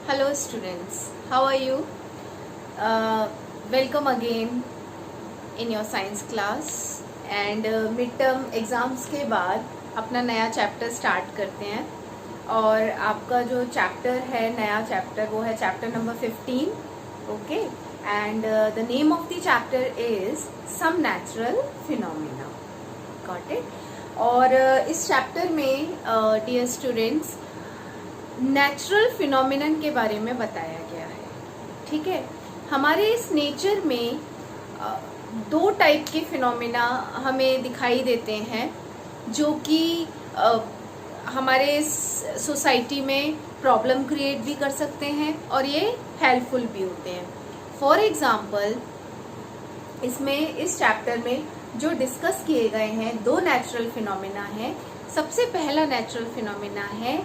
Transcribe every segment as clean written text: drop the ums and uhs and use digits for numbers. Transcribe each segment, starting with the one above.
Hello students, how are you? Welcome again in your science class and midterm exams के बाद अपना नया chapter start करते हैं और आपका जो चैप्टर है नया चैप्टर वो है chapter number 15 okay and the name of the chapter is some natural phenomena got it. और इस चैप्टर में डियर स्टूडेंट्स नेचुरल फिनोमिनन के बारे में बताया गया है। ठीक है, हमारे इस नेचर में दो टाइप के फिनोमिना हमें दिखाई देते हैं जो कि हमारे सोसाइटी में प्रॉब्लम क्रिएट भी कर सकते हैं और ये हेल्पफुल भी होते हैं। फॉर एग्जाम्पल इसमें इस चैप्टर में जो डिस्कस किए गए हैं दो नेचुरल फिनोमिना हैं। सबसे पहला नेचुरल फिनोमिना है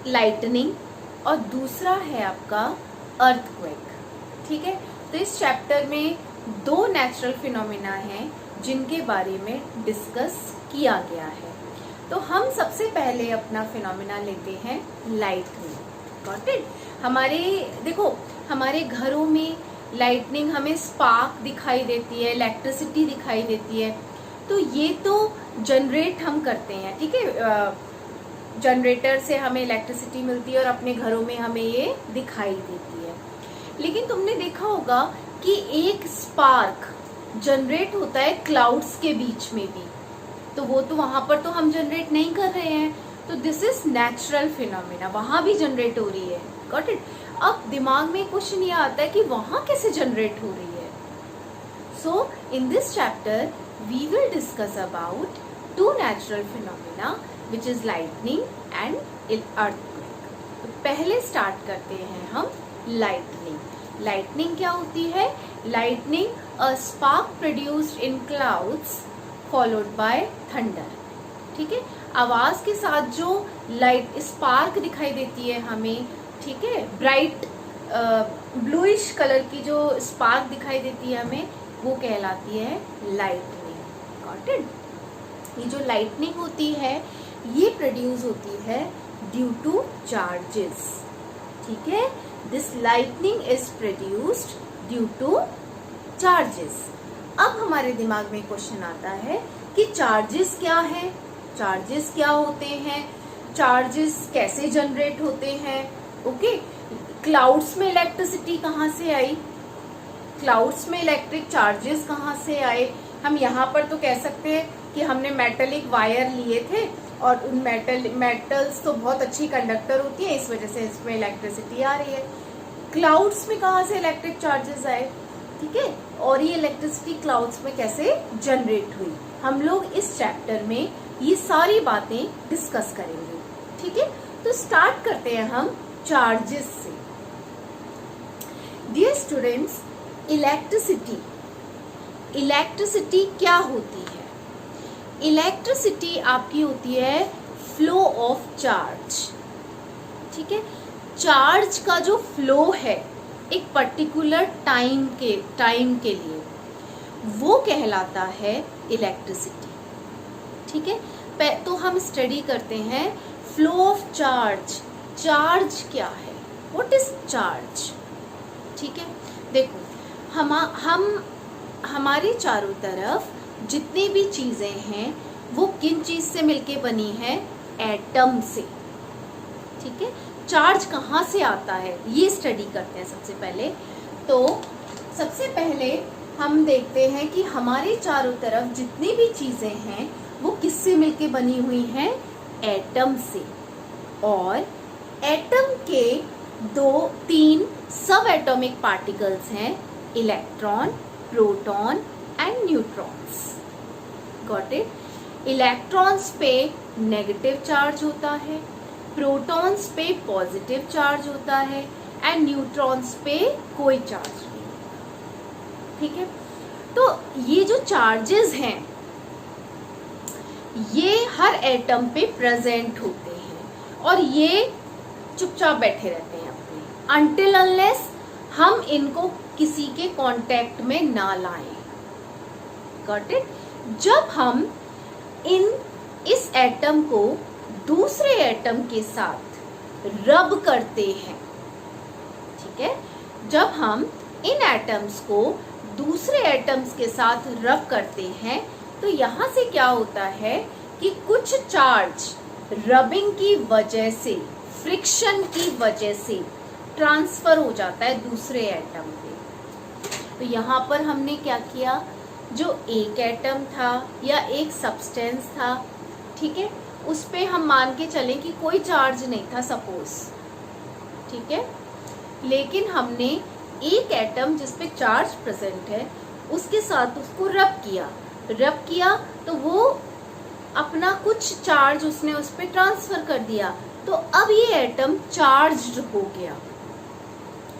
लाइटनिंग और दूसरा है आपका अर्थक्वेक। ठीक है, तो इस चैप्टर में दो नेचुरल फिनोमिना हैं जिनके बारे में डिस्कस किया गया है। तो हम सबसे पहले अपना फिनोमिना लेते हैं लाइटनिंग। Got it. हमारे घरों में लाइटनिंग हमें स्पार्क दिखाई देती है, इलेक्ट्रिसिटी दिखाई देती है। तो ये तो जनरेट हम करते हैं, ठीक है, जनरेटर से हमें इलेक्ट्रिसिटी मिलती है और अपने घरों में हमें ये दिखाई देती है। लेकिन तुमने देखा होगा कि एक स्पार्क जनरेट होता है क्लाउड्स के बीच में भी, तो वो तो वहां पर तो हम जनरेट नहीं कर रहे हैं, तो दिस इज नेचुरल फिनोमिना, वहां भी जनरेट हो रही है। Got it. अब दिमाग में क्वेश्चन ये आता है कि वहां कैसे जनरेट हो रही है। So in this chapter we will discuss about two natural phenomena which is lightning and earthquake। तो पहले स्टार्ट करते हैं हम lightning। lightning क्या होती है? lightning a spark produced in clouds followed by thunder। ठीक है, आवाज के साथ जो लाइट स्पार्क दिखाई देती है हमें, ठीक है, ब्राइट ब्लूइश कलर की जो स्पार्क दिखाई देती है हमें, वो कहलाती है लाइटनिंग। Got it. ये जो लाइटनिंग होती है ये प्रोड्यूस होती है ड्यू टू चार्जेस। ठीक है, this lightning is produced due two charges. अब हमारे दिमाग में क्वेश्चन आता है कि चार्जेस क्या है, चार्जेस क्या होते हैं, चार्जेस कैसे जनरेट होते हैं। ओके, क्लाउड्स में इलेक्ट्रिसिटी कहाँ से आई, क्लाउड्स में इलेक्ट्रिक चार्जेस कहाँ से आए। हम यहाँ पर तो कह सकते हैं कि हमने मेटेलिक वायर लिए थे और उन मेटल्स तो बहुत अच्छी कंडक्टर होती है, इस वजह से इसमें इलेक्ट्रिसिटी आ रही है। क्लाउड्स में कहाँ से इलेक्ट्रिक चार्जेस आए, ठीक है, और ये इलेक्ट्रिसिटी क्लाउड्स में कैसे जनरेट हुई, हम लोग इस चैप्टर में ये सारी बातें डिस्कस करेंगे। ठीक है, तो स्टार्ट करते हैं हम चार्जेस से। डियर स्टूडेंट्स, इलेक्ट्रिसिटी क्या होती है? इलेक्ट्रिसिटी आपकी होती है फ्लो ऑफ चार्ज। ठीक है, चार्ज का जो फ्लो है एक पर्टिकुलर टाइम के लिए, वो कहलाता है इलेक्ट्रिसिटी। ठीक है, तो हम स्टडी करते हैं फ्लो ऑफ चार्ज। चार्ज क्या है, व्हाट इज चार्ज? ठीक है, देखो हमारे चारों तरफ जितनी भी चीजें हैं वो किन चीज से मिलके बनी है? एटम से। ठीक है, चार्ज कहाँ से आता है ये स्टडी करते हैं सबसे पहले। तो सबसे पहले हम देखते हैं कि हमारे चारों तरफ जितनी भी चीजें हैं वो किससे मिलके बनी हुई हैं? एटम से। और एटम के 2-3 सब एटॉमिक पार्टिकल्स हैं, electron, proton and neutrons. Got it. Electrons पे नेगेटिव चार्ज होता है, प्रोटॉन्स पे पॉजिटिव चार्ज होता है एंड न्यूट्रॉन्स पे कोई चार्ज नहीं। ठीक है, तो ये जो चार्जेस हैं ये हर एटम पे प्रेजेंट होते हैं और ये चुपचाप बैठे रहते हैं अपने, अनटिल अनलेस हम इनको किसी के कांटेक्ट में ना लाएं। Got it. जब हम इस एटम को दूसरे एटम के साथ रब करते हैं, ठीक है। जब हम इन एटम्स को दूसरे एटम्स के साथ रब करते हैं तो यहाँ से क्या होता है कि कुछ चार्ज रबिंग की वजह से, फ्रिक्शन की वजह से ट्रांसफर हो जाता है दूसरे एटम पे। तो यहाँ पर हमने क्या किया, जो एक एटम था या एक सब्सटेंस था, ठीक है, उस पे हम मान के चलें कि कोई चार्ज नहीं था सपोज, ठीक है, लेकिन हमने एक एटम जिस पे चार्ज प्रेजेंट है उसके साथ उसको रब किया तो वो अपना कुछ चार्ज उसने उस पे ट्रांसफर कर दिया, तो अब ये एटम चार्ज्ड हो गया।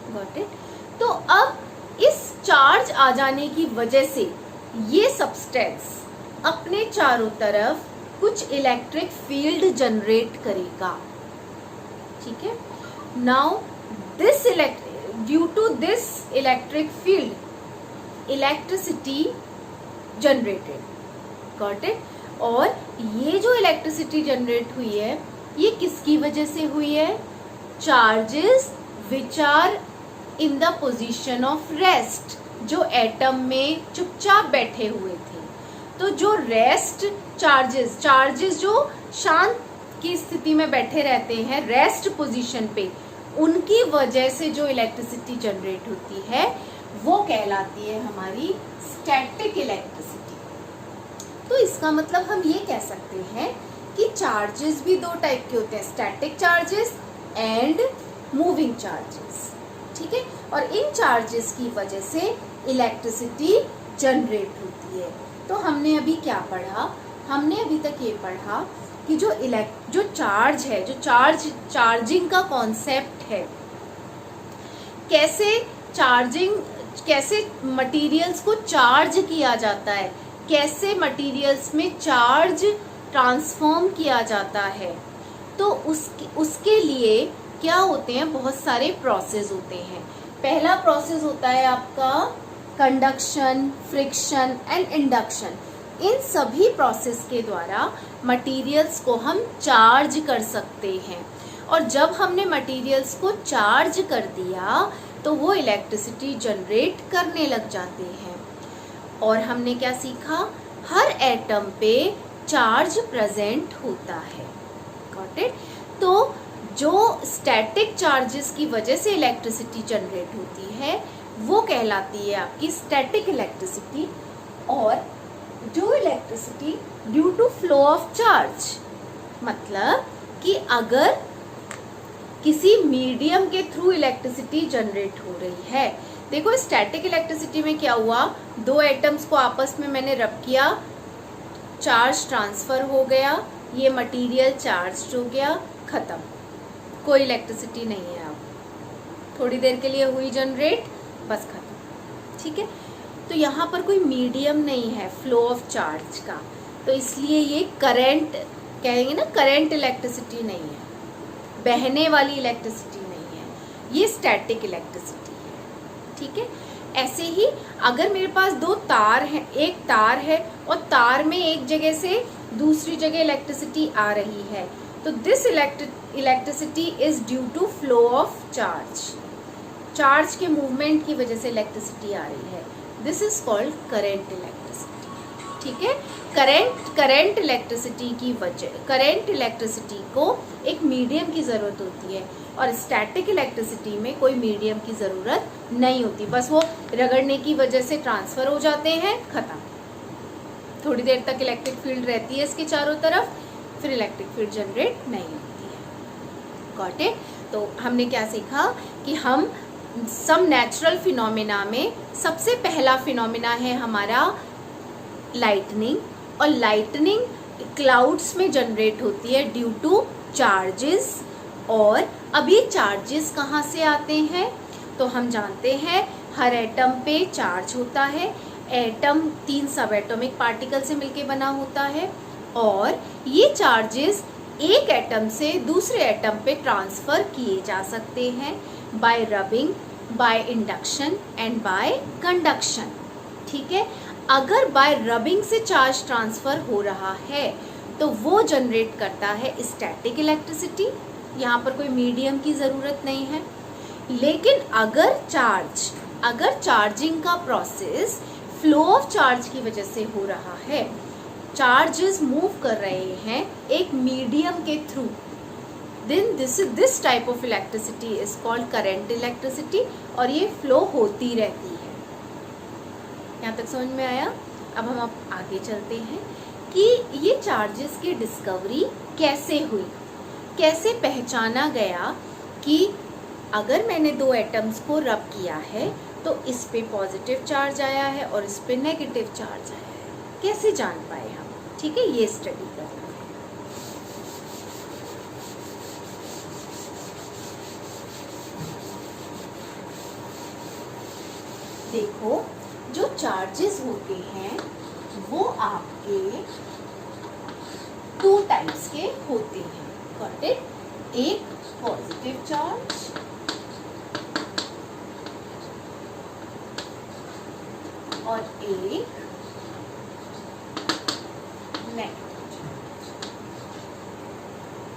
Got it. तो अब इस चार्ज आ जाने की वजह से ये सब्सटेंस अपने चारों तरफ कुछ इलेक्ट्रिक फील्ड जनरेट करेगा, ठीक है। Now due to this electric field electricity generated, got it. और ये जो इलेक्ट्रिसिटी जनरेट हुई है ये किसकी वजह से हुई है, charges which are in the position of rest, जो एटम में चुपचाप बैठे हुए थे। तो जो रेस्ट चार्जेस जो शांत की स्थिति में बैठे रहते हैं रेस्ट पोजीशन पे, उनकी वजह से जो इलेक्ट्रिसिटी जनरेट होती है वो कहलाती है हमारी स्टैटिक इलेक्ट्रिसिटी। तो इसका मतलब हम ये कह सकते हैं कि चार्जेस भी दो टाइप के होते हैं, static charges and moving charges, ठीक है। और इन चार्जेस की वजह से इलेक्ट्रिसिटी जनरेट होती है। तो हमने अभी क्या पढ़ा, हमने अभी तक ये पढ़ा कि जो चार्ज है, जो चार्जिंग का कॉन्सेप्ट है, कैसे मटेरियल्स को चार्ज किया जाता है, कैसे मटेरियल्स में चार्ज ट्रांसफॉर्म किया जाता है। तो उसके लिए क्या होते हैं, बहुत सारे प्रोसेस होते हैं। पहला प्रोसेस होता है आपका कंडक्शन, फ्रिक्शन एंड इंडक्शन। इन सभी प्रोसेस के द्वारा मटेरियल्स को हम चार्ज कर सकते हैं, और जब हमने मटेरियल्स को चार्ज कर दिया तो वो इलेक्ट्रिसिटी जनरेट करने लग जाते हैं। और हमने क्या सीखा, हर एटम पे चार्ज प्रेजेंट होता है, गॉट इट। तो जो स्टैटिक चार्जेस की वजह से इलेक्ट्रिसिटी जनरेट होती है वो कहलाती है आपकी स्टैटिक इलेक्ट्रिसिटी। और जो electricity due to flow of charge, मतलब कि अगर किसी मीडियम के थ्रू इलेक्ट्रिसिटी जनरेट हो रही है, देखो स्टैटिक इलेक्ट्रिसिटी में क्या हुआ, दो एटम्स को आपस में मैंने रब किया, चार्ज ट्रांसफर हो गया, ये मटेरियल चार्ज हो गया, खत्म, कोई इलेक्ट्रिसिटी नहीं है। अब थोड़ी देर के लिए हुई जनरेट, बस खत्म, ठीक है। तो यहाँ पर कोई मीडियम नहीं है फ्लो ऑफ चार्ज का, तो इसलिए ये करंट कहेंगे ना, करंट इलेक्ट्रिसिटी नहीं है, बहने वाली इलेक्ट्रिसिटी नहीं है, ये स्टैटिक इलेक्ट्रिसिटी है, ठीक है। ऐसे ही अगर मेरे पास दो तार हैं, एक तार है और तार में एक जगह से दूसरी जगह इलेक्ट्रिसिटी आ रही है, तो this electricity is due to flow of charge के मूवमेंट की वजह से इलेक्ट्रिसिटी आ रही है, this is called current electricity, ठीक है। करंट इलेक्ट्रिसिटी को एक मीडियम की जरूरत होती है, और स्टैटिक इलेक्ट्रिसिटी में कोई मीडियम की जरूरत नहीं होती, बस वो रगड़ने की वजह से ट्रांसफर हो जाते हैं, खत्म। थोड़ी देर तक इलेक्ट्रिक फील्ड रहती है इसके चारों तरफ, फिर इलेक्ट्रिक फील्ड जनरेट नहीं होती है, गॉट इट। तो हमने क्या सीखा कि हम सम नेचुरल फिनोमिना में सबसे पहला फिनोमिना है हमारा लाइटनिंग, और लाइटनिंग क्लाउड्स में जनरेट होती है ड्यू टू चार्जेस। और अब ये चार्जेस कहाँ से आते हैं, तो हम जानते हैं हर एटम पे चार्ज होता है, एटम 3 सब एटॉमिक पार्टिकल से मिलके बना होता है, और ये चार्जेस एक एटम से दूसरे एटम पे ट्रांसफर किए जा सकते हैं bye rubbing, by induction and bye conduction, ठीक है। अगर बाय रबिंग से चार्ज ट्रांसफर हो रहा है तो वो जनरेट करता है स्टैटिक इलेक्ट्रिसिटी, यहाँ पर कोई मीडियम की ज़रूरत नहीं है। लेकिन अगर चार्जिंग का प्रोसेस फ्लो ऑफ चार्ज की वजह से हो रहा है, चार्जेस मूव कर रहे हैं एक मीडियम के through, then this type of electricity is called current electricity, और ये फ्लो होती रहती है। यहाँ तक समझ में आया? अब हम आगे चलते हैं कि ये चार्जेस की डिस्कवरी कैसे हुई, कैसे पहचाना गया कि अगर मैंने दो एटम्स को रब किया है तो इस पे पॉजिटिव चार्ज आया है और इस पे नेगेटिव चार्ज आया है, कैसे जान पाए हम? ठीक है, ये स्टडी करना है। देखो, जो चार्जेस होते हैं वो आपके 2 टाइप्स के होते हैं, गॉट इट? एक पॉजिटिव चार्ज और एक नेगेटिव चार्ज।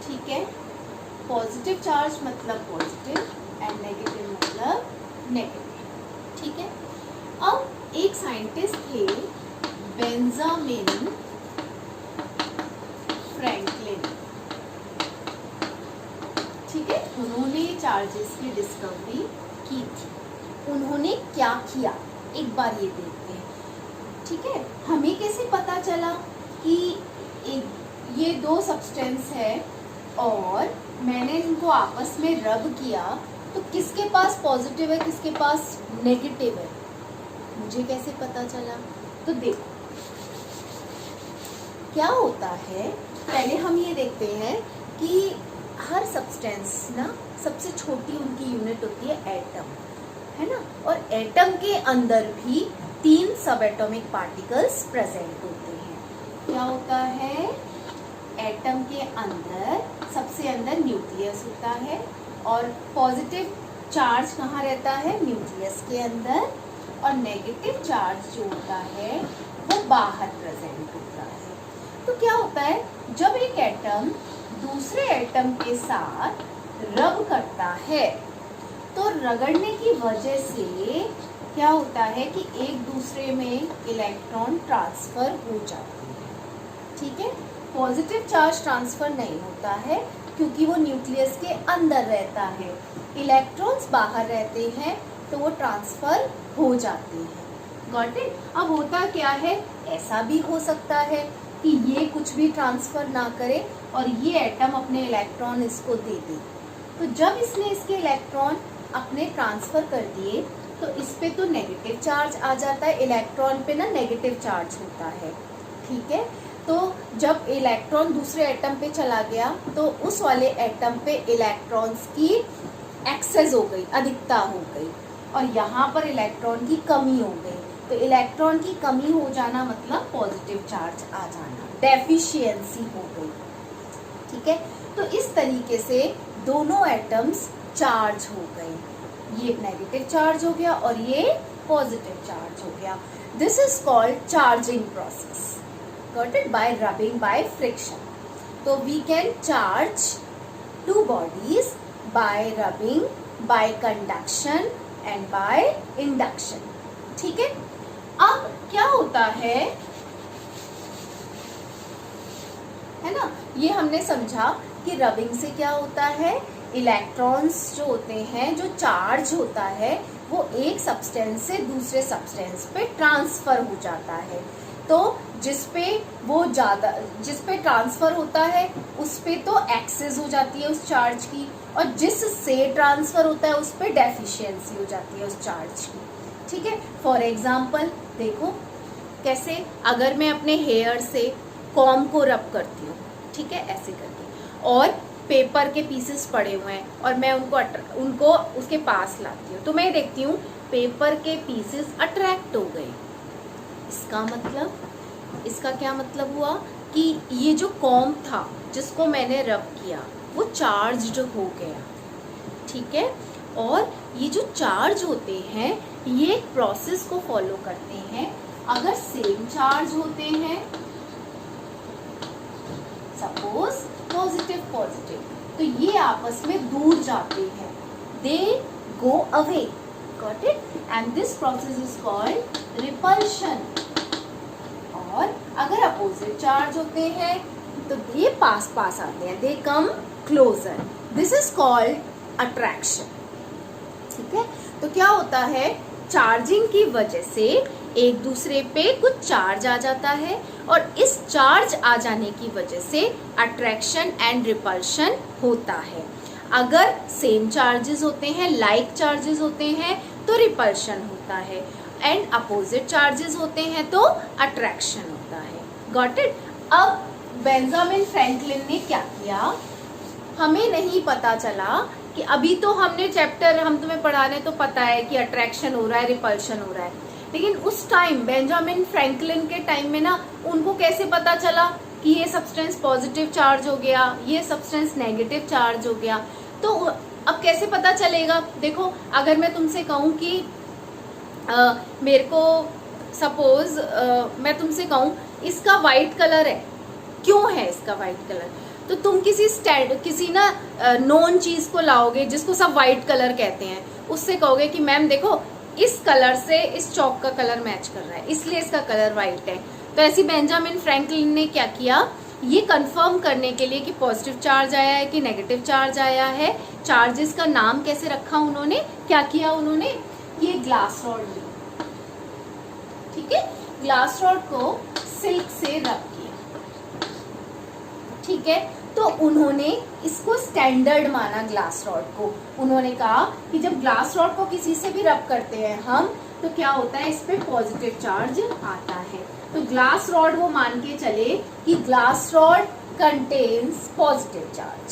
ठीक है, पॉजिटिव चार्ज मतलब पॉजिटिव एंड नेगेटिव मतलब नेगेटिव। ठीक है, अब एक साइंटिस्ट थे बेंजामिन फ्रैंकलिन। ठीक है, उन्होंने चार्जेस की डिस्कवरी की थी। उन्होंने क्या किया, एक बार ये देखते हैं। ठीक है, हमें कैसे पता चला कि ये दो सब्सटेंस है और मैंने इनको आपस में रब किया तो किसके पास पॉजिटिव है किसके पास नेगेटिव है, मुझे कैसे पता चला? तो देखो क्या होता है, पहले हम ये देखते हैं कि हर सब्सटेंस ना सबसे छोटी उनकी यूनिट होती है एटम, है ना? और एटम के अंदर भी 3 सब एटॉमिक पार्टिकल्स प्रेजेंट होते हैं। क्या होता है? एटम के अंदर सबसे अंदर न्यूक्लियस होता है और पॉजिटिव चार्ज कहाँ रहता है? न्यूक्लियस के अंदर, और नेगेटिव चार्ज जो होता है वो बाहर प्रेजेंट होता है। तो क्या होता है, जब एक एटम दूसरे एटम के साथ रब करता है तो रगड़ने की वजह से क्या होता है कि एक दूसरे में इलेक्ट्रॉन ट्रांसफर हो जाते हैं। ठीक है, पॉजिटिव चार्ज ट्रांसफर नहीं होता है क्योंकि वो न्यूक्लियस के अंदर रहता है, इलेक्ट्रॉन्स बाहर रहते हैं तो वो ट्रांसफर हो जाते हैं। Got it? अब होता क्या है, ऐसा भी हो सकता है कि ये कुछ भी ट्रांसफर ना करे और ये एटम अपने इलेक्ट्रॉन इसको दे दे। तो जब इसने इसके इलेक्ट्रॉन अपने ट्रांसफर कर दिए तो इस पे तो नेगेटिव चार्ज आ जाता है, इलेक्ट्रॉन पे ना नेगेटिव चार्ज होता है। ठीक है, तो जब इलेक्ट्रॉन दूसरे एटम पे चला गया तो उस वाले एटम पे इलेक्ट्रॉन्स की एक्सेस हो गई, अधिकता हो गई, और यहाँ पर इलेक्ट्रॉन की कमी हो गई। तो इलेक्ट्रॉन की कमी हो जाना मतलब पॉजिटिव चार्ज आ जाना, डेफिशिएंसी हो गई। ठीक है, तो इस तरीके से दोनों एटम्स चार्ज हो गए, ये नेगेटिव चार्ज हो गया और ये पॉजिटिव चार्ज हो गया। This is called charging process, got it? By rubbing, by friction. तो we can charge 2 bodies by rubbing, by conduction and by induction. ठीक है, अब क्या होता है ना, ये हमने समझा कि रबिंग से क्या होता है, इलेक्ट्रॉन्स जो होते हैं, जो चार्ज होता है वो एक सब्सटेंस से दूसरे सब्सटेंस पे ट्रांसफर हो जाता है। तो जिस पे ट्रांसफर होता है उस पे तो एक्सेस हो जाती है उस चार्ज की, और जिससे ट्रांसफर होता है उस पे डेफिशिएंसी हो जाती है उस चार्ज की। ठीक है, फॉर एग्जाम्पल देखो कैसे, अगर मैं अपने हेयर से कॉम को रब करती हूँ, ठीक है, ऐसे करके, और पेपर के पीसेस पड़े हुए हैं और मैं उनको उसके पास लाती हूँ तो मैं देखती हूँ पेपर के पीसेस अट्रैक्ट हो गए। इसका क्या मतलब हुआ कि ये जो कॉम था जिसको मैंने रब किया वो चार्ज्ड हो गया। ठीक है, और ये जो चार्ज होते हैं ये एक प्रोसेस को फॉलो करते हैं। अगर सेम चार्ज होते हैं, सपोज पॉजिटिव, तो ये आपस में दूर जाते हैं, दे go away. Got it? And this process is called repulsion. और अगर अपोजिट चार्ज होते हैं तो ये पास पास आते हैं, they come closer. This is called attraction. ठीक है, तो क्या होता है, चार्जिंग की वजह से एक दूसरे पे कुछ चार्ज आ जाता है और इस चार्ज आ जाने की वजह से अट्रैक्शन एंड रिपल्शन होता है. अगर सेम चार्जेस होते हैं, लाइक चार्जेस होते हैं तो रिपल्शन होता है, एंड अपोजिट चार्जेस होते हैं तो अट्रैक्शन होता है. Got it? अब बेंजामिन फ्रैंकलिन ने क्या किया, हमें नहीं पता चला कि अभी तो हमने चैप्टर हम तुम्हें पढ़ाने तो पता है कि अट्रैक्शन हो रहा है, रिपल्शन हो रहा है, लेकिन उस टाइम बेंजामिन फ्रैंकलिन के टाइम में ना उनको कैसे पता चला कि ये सब्सटेंस पॉजिटिव चार्ज हो गया, ये सब्सटेंस नेगेटिव चार्ज हो गया. तो अब कैसे पता चलेगा? देखो, अगर मैं तुमसे कहूँ कि मेरे को सपोज मैं तुमसे कहूँ इसका वाइट कलर है, क्यों है इसका वाइट कलर, तो तुम किसी ना नॉन चीज को लाओगे जिसको सब वाइट कलर कहते हैं, उससे कहोगे कि मैम देखो इस कलर से इस चौक का कलर मैच कर रहा है इसलिए इसका कलर वाइट है. तो ऐसी बेंजामिन फ्रैंकलिन ने क्या किया, ये कंफर्म करने के लिए कि पॉजिटिव चार्ज आया है कि नेगेटिव चार्ज आया है, चार्जेस का नाम कैसे रखा, उन्होंने क्या किया, उन्होंने ये ग्लास रॉड ली. ठीक है, ग्लास रॉड को सिल्क से रब किया. ठीक है, तो उन्होंने इसको स्टैंडर्ड माना ग्लास रॉड को. उन्होंने कहा कि जब ग्लास रॉड को किसी से भी रब करते हैं हम तो क्या होता है, इस पे पॉजिटिव चार्ज आता है. तो ग्लास रॉड वो मान के चले कि glass rod contains positive charge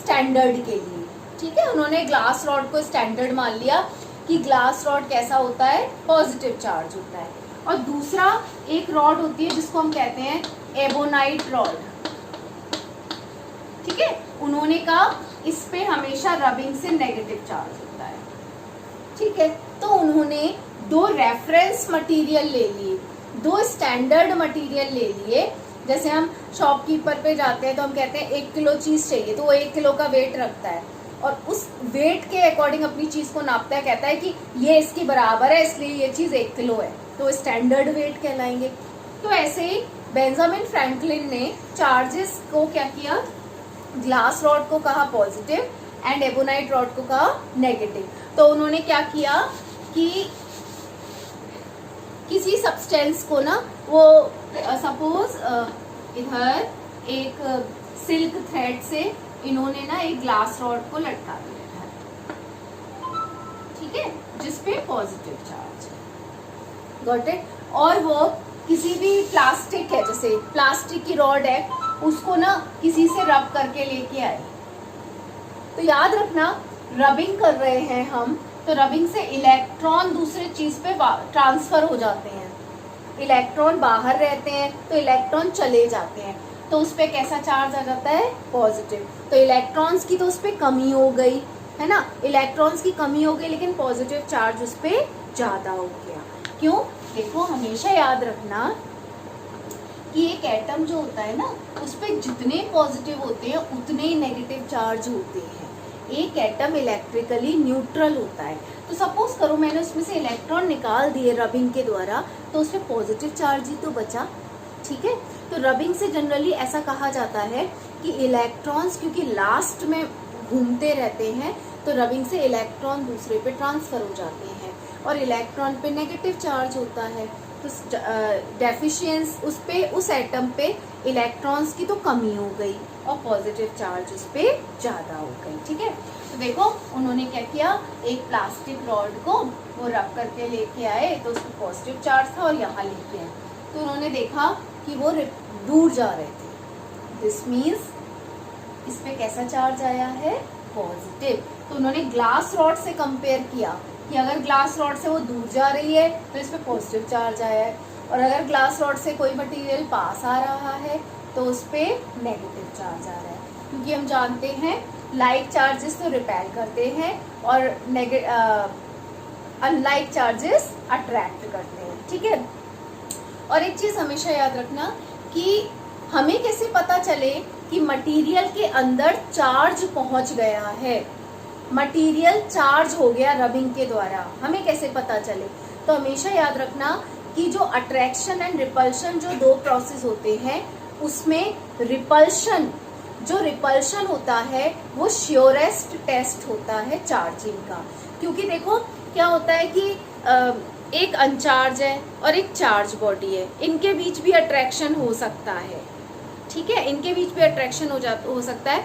standard के लिए. ठीक है, उन्होंने ग्लास रॉड को स्टैंडर्ड मान लिया कि ग्लास रॉड कैसा होता है, पॉजिटिव चार्ज होता है. और दूसरा एक रॉड होती है जिसको हम कहते हैं एबोनाइट रॉड. ठीक है, उन्होंने कहा इस पे हमेशा रबिंग से नेगेटिव चार्ज होता है. ठीक है, तो उन्होंने दो रेफरेंस मटेरियल ले लिए, दो स्टैंडर्ड मटेरियल ले लिए. जैसे हम शॉपकीपर पे जाते हैं तो हम कहते हैं 1 किलो चीज चाहिए, तो वो 1 किलो का वेट रखता है और उस वेट के अकॉर्डिंग अपनी चीज को नापता है, कहता है कि ये इसकी बराबर है इसलिए ये चीज 1 किलो है, तो स्टैंडर्ड वेट कहलाएंगे. तो ऐसे ही बेंजामिन फ्रैंकलिन ने चार्जेस को क्या किया, ग्लास रॉड को कहा पॉजिटिव एंड एबोनाइट रॉड को कहा नेगेटिव. तो उन्होंने क्या किया कि किसी सब्सटेंस को ना वो सपोज इधर एक सिल्क थ्रेड से इन्होंने ना एक ग्लास रॉड को लटका दिया है. ठीक है, जिसपे पॉजिटिव चार्ज. Got it? और वो किसी भी प्लास्टिक है, जैसे प्लास्टिक की रॉड है, उसको ना किसी से रब करके लेके आए. तो याद रखना, रबिंग कर रहे हैं हम तो रबिंग से इलेक्ट्रॉन दूसरे चीज पे ट्रांसफर हो जाते हैं. इलेक्ट्रॉन बाहर रहते हैं तो इलेक्ट्रॉन चले जाते हैं, तो उस पे कैसा चार्ज आ जाता है, पॉजिटिव. तो इलेक्ट्रॉन्स की तो उस पे कमी हो गई है ना, इलेक्ट्रॉन्स की कमी हो गई लेकिन पॉजिटिव चार्ज उस पे ज्यादा हो गया. क्यों? देखो, हमेशा याद रखना कि एक एटम जो होता है ना उस पे जितने पॉजिटिव होते हैं उतने ही नेगेटिव चार्ज होते हैं. एक एटम इलेक्ट्रिकली न्यूट्रल होता है. तो सपोज करो मैंने उसमें से इलेक्ट्रॉन निकाल दिए रबिंग के द्वारा, तो उसमें पॉजिटिव चार्ज ही तो बचा. ठीक है, तो रबिंग से जनरली ऐसा कहा जाता है कि इलेक्ट्रॉन्स क्योंकि लास्ट में घूमते रहते हैं तो रबिंग से इलेक्ट्रॉन दूसरे पे ट्रांसफर हो जाते हैं और इलेक्ट्रॉन पे नेगेटिव चार्ज होता है. तो डेफिशिएंस उस पे, उस एटम पे इलेक्ट्रॉन्स की तो कमी हो गई और पॉजिटिव चार्ज उस पे ज्यादा हो गई. ठीक है, तो देखो उन्होंने क्या किया, एक प्लास्टिक रॉड को वो रब करके लेके आए तो उसमें पॉजिटिव चार्ज था और यहाँ लेके आए तो उन्होंने देखा कि वो दूर जा रहे थे. दिस मीन्स इस पे कैसा चार्ज आया है, पॉजिटिव. तो उन्होंने ग्लास रॉड से कंपेयर किया कि अगर ग्लास रॉड से वो दूर जा रही है तो इस पे पॉजिटिव चार्ज आया है, और अगर ग्लास रॉड से कोई मटेरियल पास आ रहा है तो उस पे नेगेटिव चार्ज आ रहा है. क्योंकि हम जानते हैं लाइक चार्जेस तो रिपेल करते हैं और अनलाइक चार्जेस अट्रैक्ट करते हैं. ठीक है, और एक चीज हमेशा याद रखना कि हमें कैसे पता चले कि मटेरियल के अंदर चार्ज पहुंच गया है. मटेरियल चार्ज हो गया रबिंग के द्वारा, हमें कैसे पता चले? तो हमेशा याद रखना कि जो अट्रैक्शन एंड रिपल्शन जो दो प्रोसेस होते हैं, उसमें जो रिपल्शन होता है वो श्योरेस्ट टेस्ट होता है चार्जिंग का। क्योंकि देखो क्या होता है कि एक अनचार्ज है और एक चार्ज बॉडी है, इनके बीच भी अट्रैक्शन हो सकता है, ठीक है, इनके बीच भी अट्रैक्शन हो सकता है,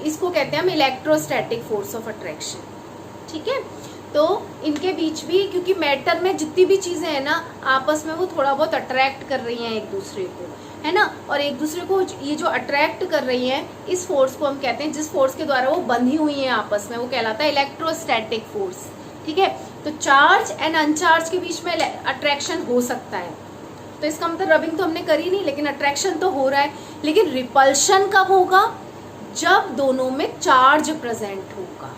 इसको कहते हैं हम इलेक्ट्रोस्टैटिक फोर्स ऑफ अट्रैक्शन, ठीक है। तो इनके बीच भी, क्योंकि मैटर में जितनी भी चीजें हैं ना आपस में वो थोड़ा बहुत अट्रैक्ट कर रही हैं एक दूसरे को, है ना, और एक दूसरे को ये जो अट्रैक्ट कर रही हैं, इस फोर्स को हम कहते हैं, जिस फोर्स के द्वारा वो बंधी हुई हैं आपस में, वो कहलाता है इलेक्ट्रोस्टैटिक फोर्स, ठीक है। तो चार्ज एंड अनचार्ज के बीच में अट्रैक्शन हो सकता है, तो इसका मतलब रबिंग तो हमने करी नहीं, लेकिन अट्रैक्शन तो हो रहा है। लेकिन रिपल्शन कब होगा? जब दोनों में चार्ज प्रेजेंट होगा,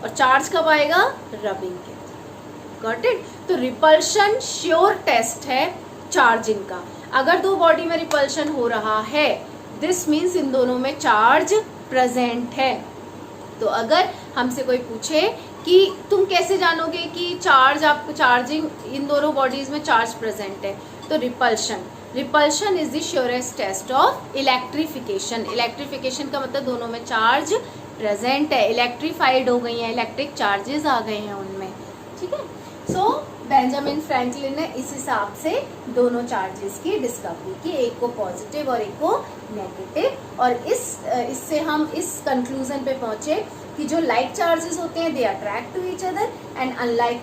और चार्ज कब आएगा? रबिंग के। Got it? तो रिपल्शन श्योर टेस्ट है चार्जिंग का। अगर दो बॉडी में रिपल्शन हो रहा है, दिस मीन्स इन दोनों में चार्ज प्रेजेंट है। तो अगर हमसे कोई पूछे कि तुम कैसे जानोगे कि आपको चार्जिंग, इन दोनों बॉडीज में चार्ज प्रेजेंट है, तो repulsion is the surest test of electrification. Electrification का मतलब दोनों में चार्ज प्रेजेंट है, इलेक्ट्रीफाइड हो गई है, इलेक्ट्रिक चार्जेस आ गए हैं उनमें, ठीक है। सो बेंजामिन फ्रैंकलिन ने इस हिसाब से दोनों चार्जेस की डिस्कवरी की, एक को पॉजिटिव और एक को नेगेटिव। और इससे हम इस कंक्लूजन पे पहुंचे कि जो लाइक चार्जेस होते हैं they attract to each other, and like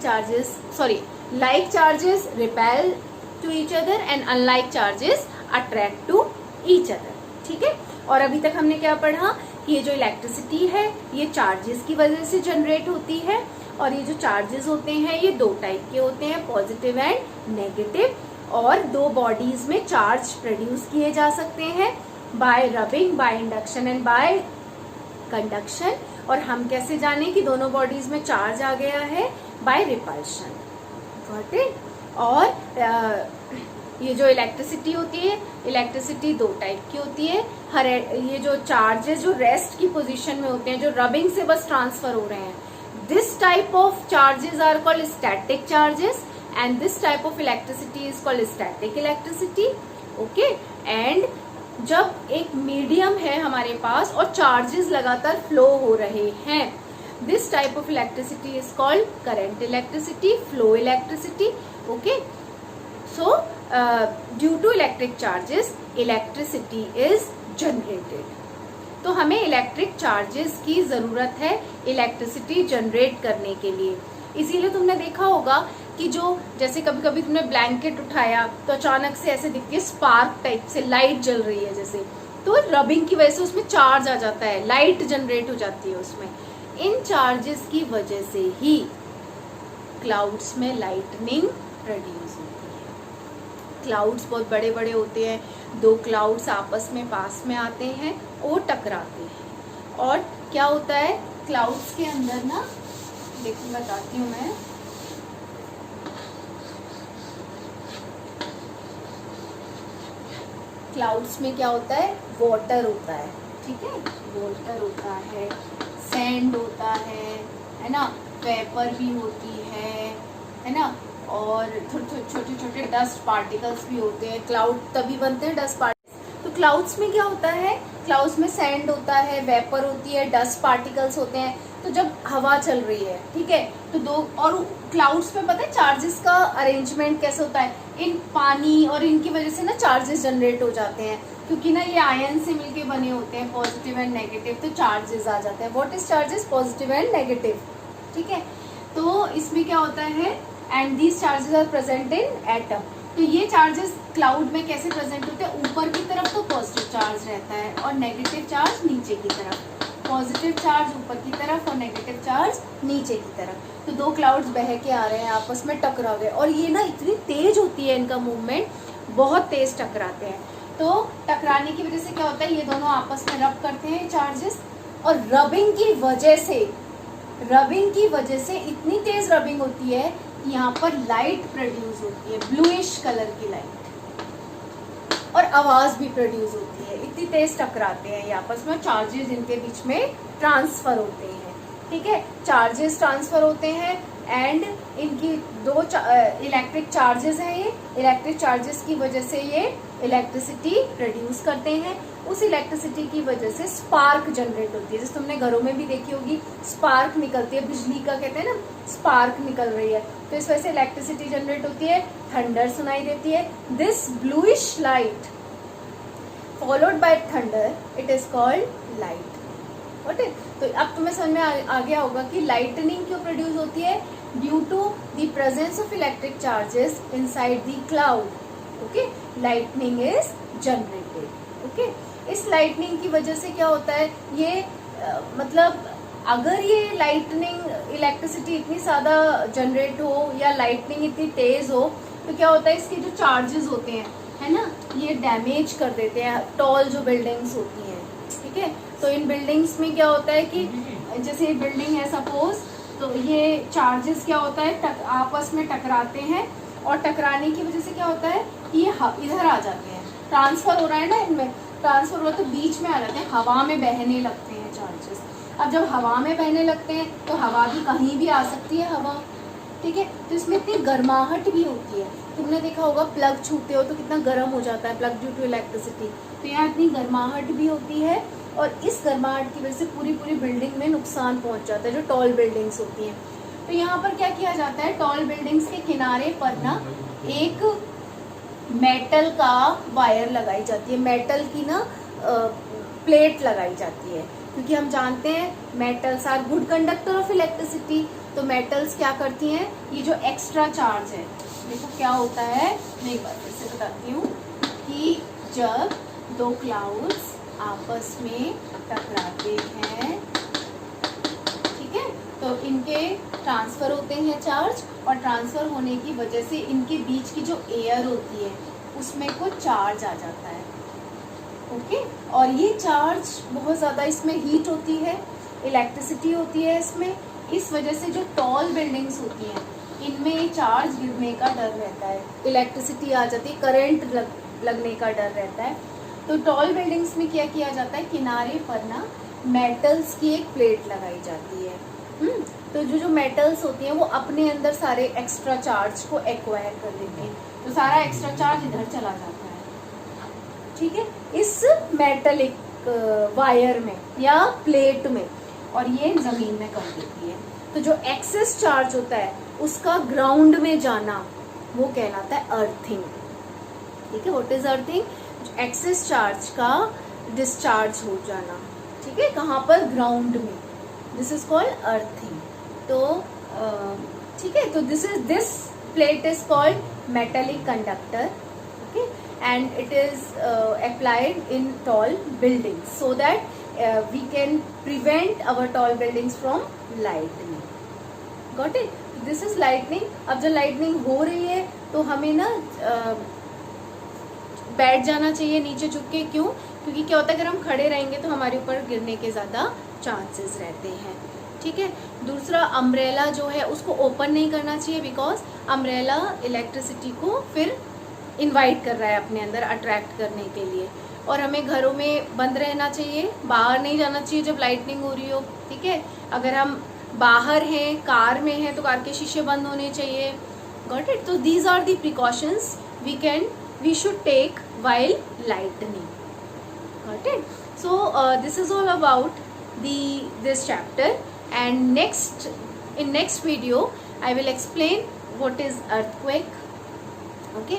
charges repel to each other, and unlike charges attract to each other, ठीक है। और अभी तक हमने क्या पढ़ा कि ये जो इलेक्ट्रिसिटी है ये चार्जेस की वजह से जनरेट होती है, और ये जो चार्जेस होते हैं ये दो टाइप के होते हैं, पॉजिटिव एंड नेगेटिव, और दो बॉडीज में चार्ज प्रोड्यूस किए जा सकते हैं bye rubbing, by induction and bye conduction. और हम कैसे जाने कि दोनों बॉडीज में चार्ज आ गया है? By repulsion. Got it? और ये जो इलेक्ट्रिसिटी होती है, इलेक्ट्रिसिटी दो टाइप की होती है। ये जो चार्जेस जो रेस्ट की पोजीशन में होते हैं, जो रबिंग से बस ट्रांसफर हो रहे हैं, this type of charges are called static charges, and this type of electricity is called static electricity, okay. And जब एक मीडियम है हमारे पास और चार्जेस लगातार फ्लो हो रहे हैं, this type of electricity is called current electricity, flow electricity, okay. So, due to electric charges, electricity is generated. तो हमें इलेक्ट्रिक चार्जेस की जरूरत है इलेक्ट्रिसिटी जनरेट करने के लिए। इसीलिए तुमने देखा होगा कि जो जैसे कभी कभी तुमने ब्लैंकेट उठाया तो अचानक से ऐसे दिखती है स्पार्क टाइप से लाइट जल रही है जैसे, तो रबिंग की वजह से उसमें चार्ज आ जाता है, लाइट जनरेट हो जाती है उसमें। इन चार्जेस की वजह से ही क्लाउड्स में लाइटनिंग प्रोड्यूस होती है। क्लाउड्स बहुत बड़े बड़े होते हैं, दो क्लाउड्स आपस में पास में आते हैं और टकराते हैं, और क्या होता है क्लाउड्स के अंदर ना, देखो बताती हूँ मैं, क्लाउड्स में क्या होता है, वाटर होता है, ठीक है, वाटर होता है, सैंड होता है ना, वेपर भी होती है ना, और छोटे छोटे डस्ट पार्टिकल्स भी होते हैं। क्लाउड तभी बनते हैं डस्ट पार्टिकल्स। तो क्लाउड्स में क्या होता है, क्लाउड्स में सैंड होता है, वेपर होती है, डस्ट पार्टिकल्स होते हैं। तो जब हवा चल रही है, ठीक है, तो दो, और क्लाउड्स में पता है चार्जेस का अरेंजमेंट कैसे होता है, इन पानी और इनकी वजह से ना चार्जेस जनरेट हो जाते हैं, क्योंकि ना ये आयन से मिलके बने होते हैं, पॉजिटिव एंड नेगेटिव, तो चार्जेस आ जाते हैं। What is charges? Positive and negative, ठीक है। तो इसमें क्या होता है, and these charges are present in atom. तो ये चार्जेस क्लाउड में कैसे प्रेजेंट होते हैं, ऊपर की तरफ तो पॉजिटिव चार्ज रहता है और नेगेटिव चार्ज नीचे की तरफ, पॉजिटिव चार्ज ऊपर की तरफ और नेगेटिव चार्ज नीचे की तरफ। तो दो क्लाउड्स बह के आ रहे हैं, आपस में टकरा गए, और ये ना इतनी तेज होती है इनका मूवमेंट, बहुत तेज टकराते हैं। तो टकराने की वजह से क्या होता है, ये दोनों आपस में रब करते हैं चार्जेस, और रबिंग की वजह से इतनी तेज रबिंग होती है कि यहाँ पर लाइट प्रोड्यूस होती है, ब्लूइश कलर की लाइट, और आवाज भी प्रोड्यूस होती है। इतनी तेज टकराते हैं ये आपस में, चार्जेस इनके बीच में ट्रांसफर होते हैं, ठीक है, चार्जेस ट्रांसफर होते हैं एंड इनकी दो इलेक्ट्रिक चार्जेस हैं, ये इलेक्ट्रिक चार्जेस की वजह से ये इलेक्ट्रिसिटी प्रोड्यूस करते हैं। उस इलेक्ट्रिसिटी की वजह से स्पार्क जनरेट होती है, जैसे तुमने घरों में भी देखी होगी स्पार्क निकलती है, बिजली का कहते हैं ना स्पार्क निकल रही है, तो इस वजह से इलेक्ट्रिसिटी जनरेट होती है, थंडर सुनाई देती है। This bluish light followed by thunder, it is called light. Okay, तो अब तुम्हें समझ में आ गया होगा कि लाइटनिंग क्यों प्रोड्यूस होती है, due to the presence of electric charges inside the cloud. Okay, lightning is generated. Okay, इस लाइटनिंग की वजह से क्या होता है, ये मतलब अगर ये लाइटनिंग इलेक्ट्रिसिटी इतनी ज्यादा जनरेट हो या लाइटनिंग इतनी तेज हो तो क्या होता है, इसके जो चार्जेस होते हैं है ना, ये डैमेज कर देते हैं टॉल जो बिल्डिंग्स होती हैं। ठीक है, तो इन बिल्डिंग्स में क्या होता है कि जैसे ये बिल्डिंग है सपोज, तो ये चार्जेस क्या होता है आपस में टकराते हैं और टकराने की वजह से क्या होता है कि ये इधर आ जाते हैं, ट्रांसफर हो रहा है ना, इनमें ट्रांसफर हो रहा है तो बीच में आ जाते हैं, हवा में बहने लगते हैं चार्जेस। अब जब हवा में बहने लगते हैं तो हवा भी कहीं भी आ सकती है हवा। ठीक है, तो इसमें इतनी गर्माहट भी होती है, तुमने देखा होगा प्लग छूते हो तो कितना गर्म हो जाता है प्लग ड्यू टू इलेक्ट्रिसिटी, तो यहाँ इतनी गर्माहट भी होती है और इस गर्माहट की वजह से पूरी पूरी बिल्डिंग में नुकसान पहुंच जाता है, जो टॉल बिल्डिंग्स होती हैं। तो यहाँ पर क्या किया जाता है, टॉल बिल्डिंग्स के किनारे पर ना एक मेटल का वायर लगाई जाती है, मेटल की ना प्लेट लगाई जाती है, क्योंकि हम जानते हैं metals are good conductor of electricity. तो मेटल्स क्या करती हैं, ये जो एक्स्ट्रा चार्ज है, देखो क्या होता है, मैं एक बार फिर से बताती हूँ कि जब दो क्लाउड्स आपस में टकराते हैं, ठीक है, तो इनके ट्रांसफर होते हैं चार्ज, और ट्रांसफर होने की वजह से इनके बीच की जो एयर होती है उसमें कुछ चार्ज आ जाता है। ओके, और ये चार्ज बहुत ज़्यादा इसमें हीट होती है, इलेक्ट्रिसिटी होती है इसमें, इस वजह से जो टॉल बिल्डिंग्स होती हैं इनमें चार्ज गिरने का डर रहता है, इलेक्ट्रिसिटी आ जाती है, करंट लगने का डर रहता है। तो टॉल बिल्डिंग्स में क्या किया जाता है, किनारे पर ना मेटल्स की एक प्लेट लगाई जाती है। तो जो मेटल्स होती हैं वो अपने अंदर सारे एक्स्ट्रा चार्ज को एक्वायर कर लेते हैं, तो सारा एक्स्ट्रा चार्ज इधर चला जाता है। ठीक है, इस मेटलिक वायर में या प्लेट में, और ये जमीन में कर देती है। तो जो एक्सेस चार्ज होता है उसका ग्राउंड में जाना वो कहलाता है अर्थिंग। ठीक है, what is earthing, excess charge का डिस्चार्ज हो जाना। ठीक है, कहाँ पर, ग्राउंड में, दिस इज कॉल्ड अर्थिंग। तो ठीक है, तो this plate is called metallic conductor. Okay, and it is applied in tall buildings so that we can prevent our tall buildings from lightning. Got it? This is lightning. अब जब lightning हो रही है तो हमें ना बैठ जाना चाहिए नीचे झुक के। क्यों? क्योंकि क्या होता है, अगर हम खड़े रहेंगे तो हमारे ऊपर गिरने के ज़्यादा चांसेस रहते हैं। ठीक है, दूसरा अम्ब्रेला जो है उसको ओपन नहीं करना चाहिए, बिकॉज अम्ब्रेला इलेक्ट्रिसिटी को फिर इनवाइट कर रहा है अपने अंदर अट्रैक्ट करने के लिए। और हमें घरों में बंद रहना चाहिए, बाहर नहीं जाना चाहिए जब लाइटनिंग हो रही हो। ठीक है, अगर हम बाहर हैं, कार में हैं, तो कार के शीशे बंद होने चाहिए। Got it? तो these are the precautions we should take while lightning. Got it? So this is all about this chapter, and in next video I will explain what is earthquake. Okay.